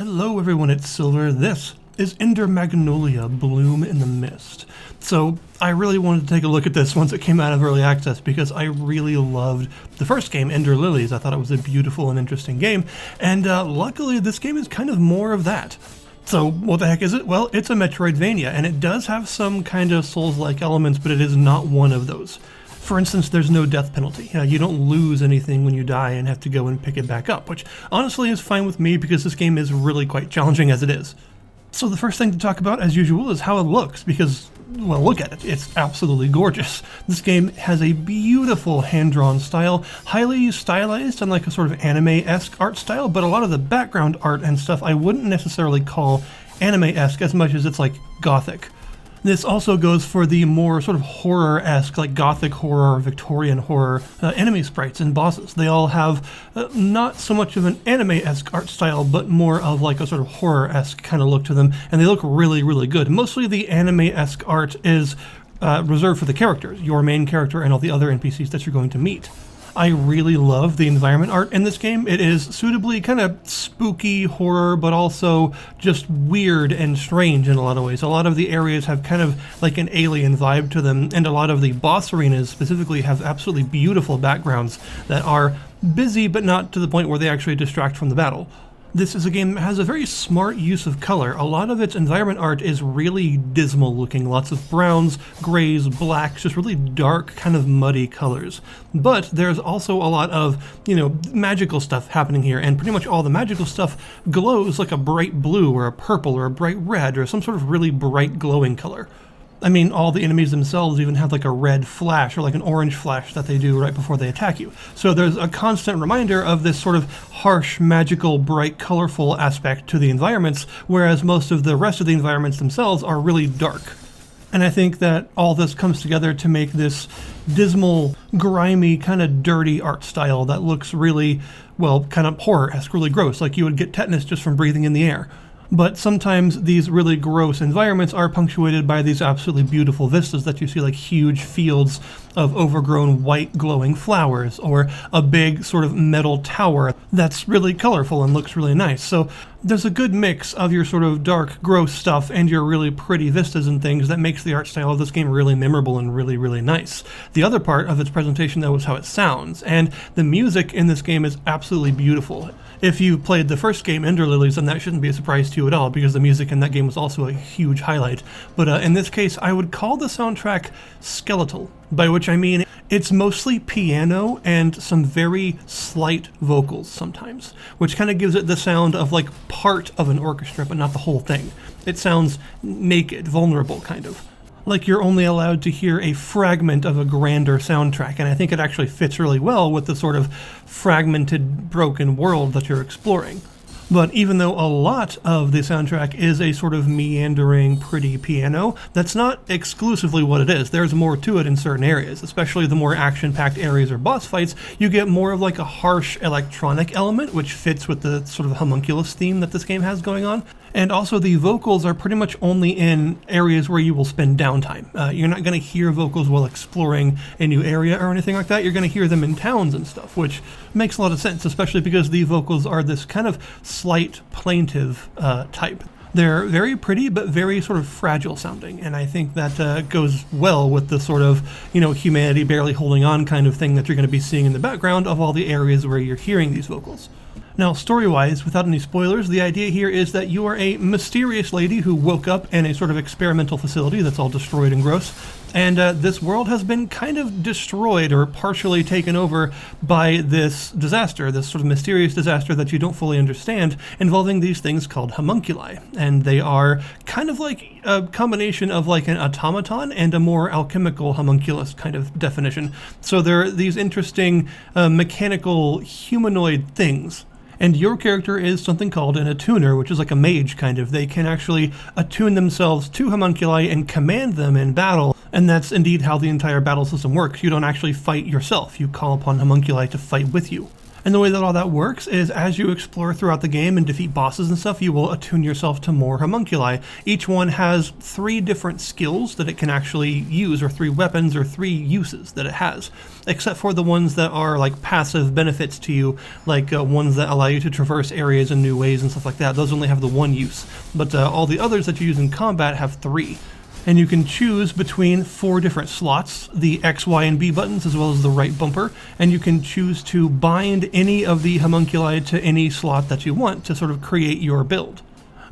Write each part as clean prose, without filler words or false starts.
Hello everyone, it's Silver. This is Ender Magnolia, Bloom in the Mist. So I really wanted to take a look at this once it came out of early access because I really loved the first game, Ender Lillies. I thought it was a beautiful and interesting game, and luckily this game is kind of more of that. So what the heck is it? Well, it's a Metroidvania, and it does have some kind of Souls-like elements, but it is not one of those. For instance, there's no death penalty. You don't lose anything when you die and have to go and pick it back up, which honestly is fine with me because this game is really quite challenging as it is. So the first thing to talk about, as usual, is how it looks, because, well, look at it. It's absolutely gorgeous. This game has a beautiful hand-drawn style, highly stylized and like a sort of anime-esque art style, but a lot of the background art and stuff I wouldn't necessarily call anime-esque as much as it's like gothic. This also goes for the more sort of horror-esque, like gothic horror or Victorian horror enemy sprites and bosses. They all have not so much of an anime-esque art style, but more of like a sort of horror-esque kind of look to them, and they look really, really good. Mostly the anime-esque art is reserved for the characters, your main character and all the other NPCs that you're going to meet. I really love the environment art in this game. It is suitably kind of spooky horror, but also just weird and strange in a lot of ways. A lot of the areas have kind of like an alien vibe to them, and a lot of the boss arenas specifically have absolutely beautiful backgrounds that are busy, but not to the point where they actually distract from the battle. This is a game that has a very smart use of color. A lot of its environment art is really dismal looking. Lots of browns, grays, blacks, just really dark, kind of muddy colors. But there's also a lot of, magical stuff happening here, and pretty much all the magical stuff glows like a bright blue or a purple or a bright red or some sort of really bright glowing color. I mean, all the enemies themselves even have like a red flash or like an orange flash that they do right before they attack you. So there's a constant reminder of this sort of harsh, magical, bright, colorful aspect to the environments, whereas most of the rest of the environments themselves are really dark. And I think that all this comes together to make this dismal, grimy, kind of dirty art style that looks really, well, kind of horror-esque, really gross, like you would get tetanus just from breathing in the air. But sometimes these really gross environments are punctuated by these absolutely beautiful vistas that you see, like huge fields of overgrown white glowing flowers, or a big sort of metal tower that's really colorful and looks really nice. So there's a good mix of your sort of dark, gross stuff and your really pretty vistas and things that makes the art style of this game really memorable and really, really nice. The other part of its presentation, though, is how it sounds, and the music in this game is absolutely beautiful. If you played the first game, Ender Lillies, then that shouldn't be a surprise to you at all, because the music in that game was also a huge highlight. But in this case, I would call the soundtrack skeletal, by which I mean it's mostly piano and some very slight vocals sometimes, which kind of gives it the sound of like part of an orchestra, but not the whole thing. It sounds naked, vulnerable, kind of. Like you're only allowed to hear a fragment of a grander soundtrack, and I think it actually fits really well with the sort of fragmented, broken world that you're exploring. But even though a lot of the soundtrack is a sort of meandering, pretty piano, that's not exclusively what it is. There's more to it in certain areas, especially the more action-packed areas or boss fights. You get more of like a harsh electronic element, which fits with the sort of homunculus theme that this game has going on. And also the vocals are pretty much only in areas where you will spend downtime. You're not going to hear vocals while exploring a new area or anything like that. You're going to hear them in towns and stuff, which makes a lot of sense, especially because the vocals are this kind of slight plaintive type. They're very pretty, but very sort of fragile sounding, and I think that goes well with the sort of, humanity barely holding on kind of thing that you're going to be seeing in the background of all the areas where you're hearing these vocals. Now, story-wise, without any spoilers, the idea here is that you are a mysterious lady who woke up in a sort of experimental facility that's all destroyed and gross, and this world has been kind of destroyed or partially taken over by this disaster, this sort of mysterious disaster that you don't fully understand, involving these things called homunculi. And they are kind of like a combination of like an automaton and a more alchemical homunculus kind of definition. So they're these interesting mechanical humanoid things. And your character is something called an attuner, which is like a mage kind of. They can actually attune themselves to homunculi and command them in battle, and that's indeed how the entire battle system works. You don't actually fight yourself. You call upon homunculi to fight with you. And the way that all that works is as you explore throughout the game and defeat bosses and stuff, you will attune yourself to more homunculi. Each one has 3 different skills that it can actually use, or 3 weapons, or 3 uses that it has. Except for the ones that are like passive benefits to you, like ones that allow you to traverse areas in new ways and stuff like that. Those only have the 1 use. But all the others that you use in combat have 3. And you can choose between 4 different slots, the X, Y, and B buttons, as well as the right bumper, and you can choose to bind any of the homunculi to any slot that you want to sort of create your build.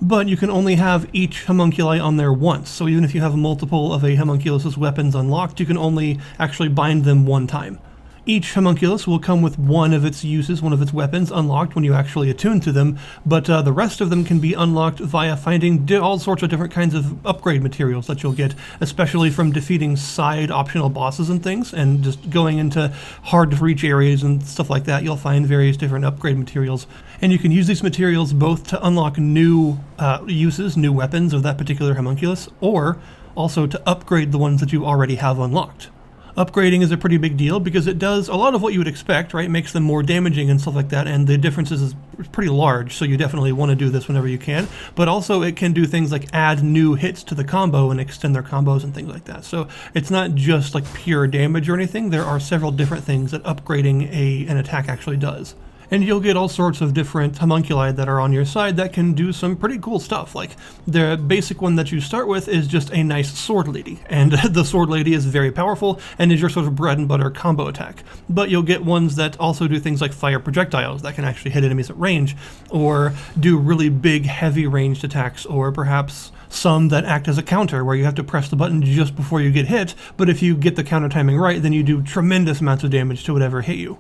But you can only have each homunculi on there once, so even if you have multiple of a homunculus's weapons unlocked, you can only actually bind them 1 time. Each homunculus will come with 1 of its uses, 1 of its weapons unlocked when you actually attune to them, but the rest of them can be unlocked via finding all sorts of different kinds of upgrade materials that you'll get, especially from defeating side optional bosses and things, and just going into hard to reach areas and stuff like that. You'll find various different upgrade materials, and you can use these materials both to unlock new uses, new weapons of that particular homunculus, or also to upgrade the ones that you already have unlocked. Upgrading is a pretty big deal because it does a lot of what you would expect, right? It makes them more damaging and stuff like that, and the differences is pretty large, so you definitely want to do this whenever you can. But also it can do things like add new hits to the combo and extend their combos and things like that. So it's not just like pure damage or anything. There are several different things that upgrading an attack actually does. And you'll get all sorts of different homunculi that are on your side that can do some pretty cool stuff. Like, the basic one that you start with is just a nice sword lady, and the sword lady is very powerful and is your sort of bread and butter combo attack. But you'll get ones that also do things like fire projectiles that can actually hit enemies at range, or do really big, heavy ranged attacks, or perhaps some that act as a counter where you have to press the button just before you get hit, but if you get the counter timing right, then you do tremendous amounts of damage to whatever hit you.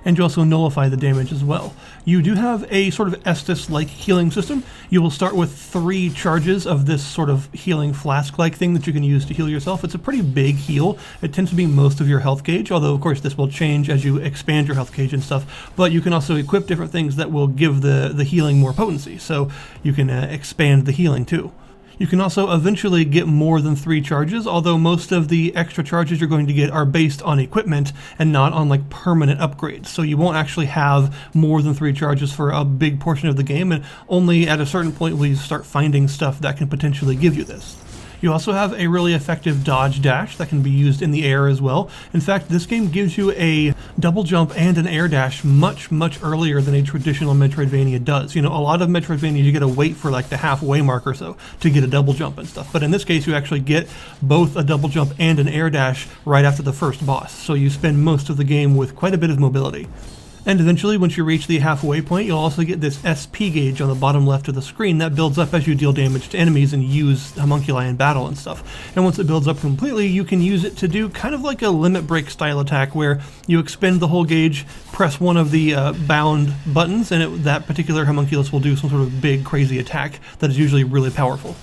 And you also nullify the damage as well. You do have a sort of Estus-like healing system. You will start with 3 charges of this sort of healing flask-like thing that you can use to heal yourself. It's a pretty big heal. It tends to be most of your health gauge, although of course this will change as you expand your health gauge and stuff. But you can also equip different things that will give the healing more potency, so you can expand the healing too. You can also eventually get more than 3 charges, although most of the extra charges you're going to get are based on equipment and not on like permanent upgrades. So you won't actually have more than 3 charges for a big portion of the game, and only at a certain point will you start finding stuff that can potentially give you this. You also have a really effective dodge dash that can be used in the air as well. In fact, this game gives you a double jump and an air dash much earlier than a traditional Metroidvania does. You know, a lot of Metroidvania you gotta wait for like the halfway mark or so to get a double jump and stuff. But in this case, you actually get both a double jump and an air dash right after the first boss. So you spend most of the game with quite a bit of mobility. And eventually, once you reach the halfway point, you'll also get this SP gauge on the bottom left of the screen that builds up as you deal damage to enemies and use homunculi in battle and stuff. And once it builds up completely, you can use it to do kind of like a limit break style attack where you expend the whole gauge, press one of the bound buttons, and that particular homunculus will do some sort of big, crazy attack that is usually really powerful.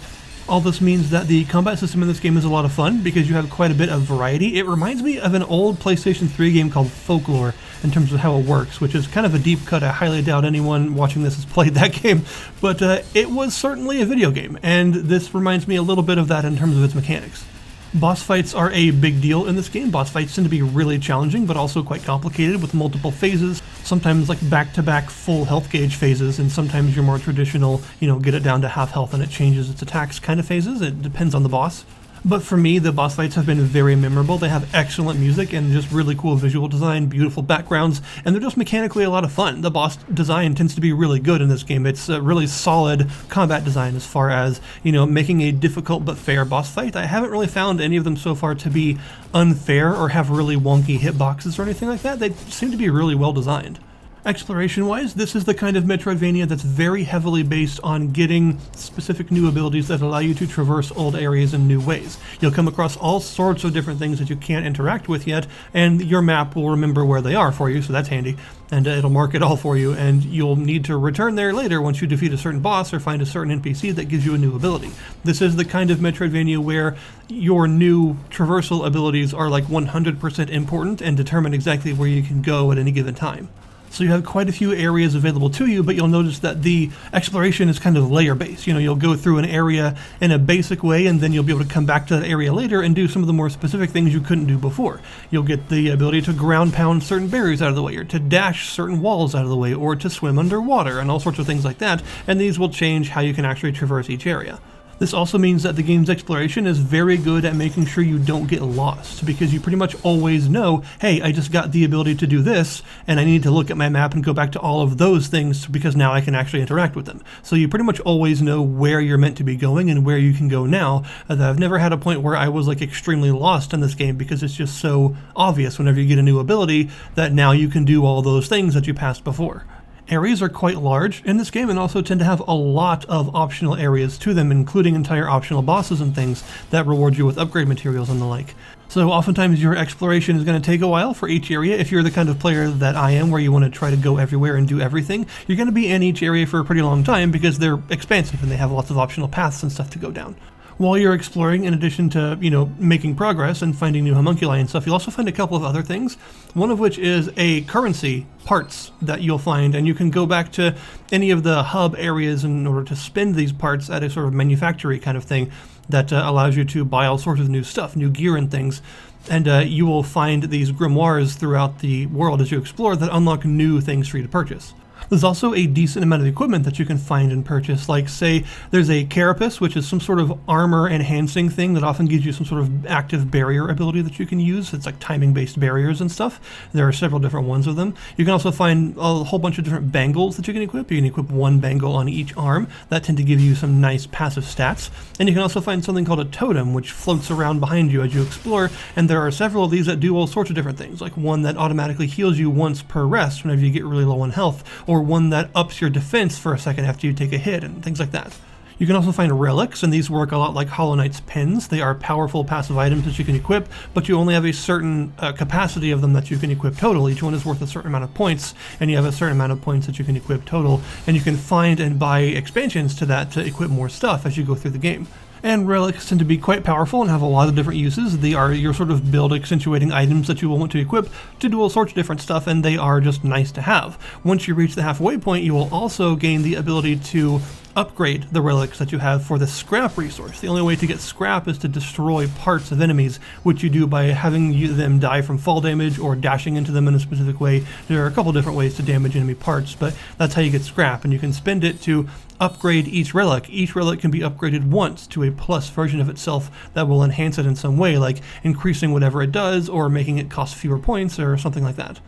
All this means that the combat system in this game is a lot of fun because you have quite a bit of variety. It reminds me of an old PlayStation 3 game called Folklore in terms of how it works, which is kind of a deep cut. I highly doubt anyone watching this has played that game, but it was certainly a video game, and this reminds me a little bit of that in terms of its mechanics. Boss fights are a big deal in this game. Boss fights tend to be really challenging, but also quite complicated with multiple phases, sometimes like back-to-back full health gauge phases, and sometimes your more traditional, get it down to half health and it changes its attacks kind of phases. It depends on the boss. But for me, the boss fights have been very memorable. They have excellent music and just really cool visual design, beautiful backgrounds, and they're just mechanically a lot of fun. The boss design tends to be really good in this game. It's a really solid combat design as far as, making a difficult but fair boss fight. I haven't really found any of them so far to be unfair or have really wonky hitboxes or anything like that. They seem to be really well designed. Exploration-wise, this is the kind of Metroidvania that's very heavily based on getting specific new abilities that allow you to traverse old areas in new ways. You'll come across all sorts of different things that you can't interact with yet, and your map will remember where they are for you, so that's handy, and it'll mark it all for you, and you'll need to return there later once you defeat a certain boss or find a certain NPC that gives you a new ability. This is the kind of Metroidvania where your new traversal abilities are like 100% important and determine exactly where you can go at any given time. So you have quite a few areas available to you, but you'll notice that the exploration is kind of layer-based. You know, you'll go through an area in a basic way, and then you'll be able to come back to that area later and do some of the more specific things you couldn't do before. You'll get the ability to ground pound certain barriers out of the way, or to dash certain walls out of the way, or to swim underwater, and all sorts of things like that, and these will change how you can actually traverse each area. This also means that the game's exploration is very good at making sure you don't get lost, because you pretty much always know, hey, I just got the ability to do this, and I need to look at my map and go back to all of those things because now I can actually interact with them. So you pretty much always know where you're meant to be going and where you can go now. I've never had a point where I was like extremely lost in this game because it's just so obvious whenever you get a new ability that now you can do all those things that you passed before. Areas are quite large in this game and also tend to have a lot of optional areas to them, including entire optional bosses and things that reward you with upgrade materials and the like. So oftentimes your exploration is going to take a while for each area. If you're the kind of player that I am, where you want to try to go everywhere and do everything, you're going to be in each area for a pretty long time because they're expansive and they have lots of optional paths and stuff to go down. While you're exploring, in addition to, making progress and finding new homunculi and stuff, you'll also find a couple of other things, one of which is a currency parts that you'll find, and you can go back to any of the hub areas in order to spend these parts at a sort of manufactory kind of thing that allows you to buy all sorts of new stuff, new gear and things. And you will find these grimoires throughout the world as you explore that unlock new things for you to purchase. There's also a decent amount of equipment that you can find and purchase, like say there's a carapace, which is some sort of armor enhancing thing that often gives you some sort of active barrier ability that you can use. It's like timing based barriers and stuff. There are several different ones of them. You can also find a whole bunch of different bangles that you can equip. You can equip one bangle on each arm. That tend to give you some nice passive stats. And you can also find something called a totem, which floats around behind you as you explore, and there are several of these that do all sorts of different things, like one that automatically heals you once per rest whenever you get really low on health, or one that ups your defense for a second after you take a hit, and things like that. You can also find relics, and these work a lot like Hollow Knight's pins. They are powerful passive items that you can equip, but you only have a certain capacity of them that you can equip total. Each one is worth a certain amount of points, and you have a certain amount of points that you can equip total, and you can find and buy expansions to that to equip more stuff as you go through the game. And relics tend to be quite powerful and have a lot of different uses. They are your sort of build accentuating items that you will want to equip to do all sorts of different stuff, and they are just nice to have. Once you reach the halfway point, you will also gain the ability to upgrade the relics that you have for the scrap resource. The only way to get scrap is to destroy parts of enemies, which you do by having them die from fall damage or dashing into them in a specific way. There are a couple different ways to damage enemy parts, but that's how you get scrap, and you can spend it to upgrade each relic. Each relic can be upgraded once to a plus version of itself that will enhance it in some way, like increasing whatever it does or making it cost fewer points or something like that.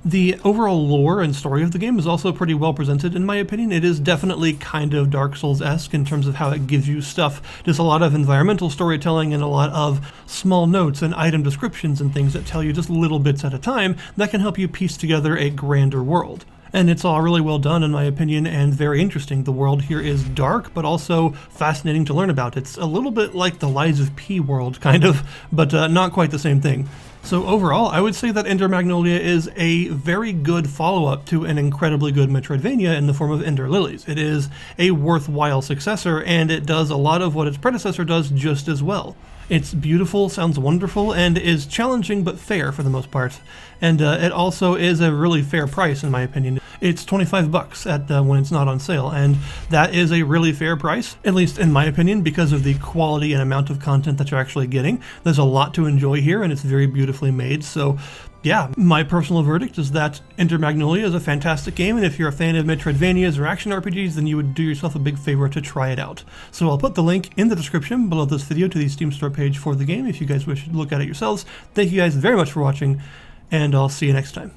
The overall lore and story of the game is also pretty well presented, in my opinion. It is definitely kind of Dark Souls-esque in terms of how it gives you stuff. Just a lot of environmental storytelling and a lot of small notes and item descriptions and things that tell you just little bits at a time that can help you piece together a grander world. And it's all really well done, in my opinion, and very interesting. The world here is dark, but also fascinating to learn about. It's a little bit like the Lies of P world, kind of, but not quite the same thing. So overall, I would say that Ender Magnolia is a very good follow-up to an incredibly good Metroidvania in the form of Ender Lillies. It is a worthwhile successor, and it does a lot of what its predecessor does just as well. It's beautiful, sounds wonderful, and is challenging but fair for the most part. And it also is a really fair price, in my opinion. It's $25 at when it's not on sale, and that is a really fair price, at least in my opinion, because of the quality and amount of content that you're actually getting. There's a lot to enjoy here, and it's very beautifully made, so yeah, my personal verdict is that Ender Magnolia is a fantastic game, and if you're a fan of Metroidvanias or action RPGs, then you would do yourself a big favor to try it out. So I'll put the link in the description below this video to the Steam Store page for the game if you guys wish to look at it yourselves. Thank you guys very much for watching, and I'll see you next time.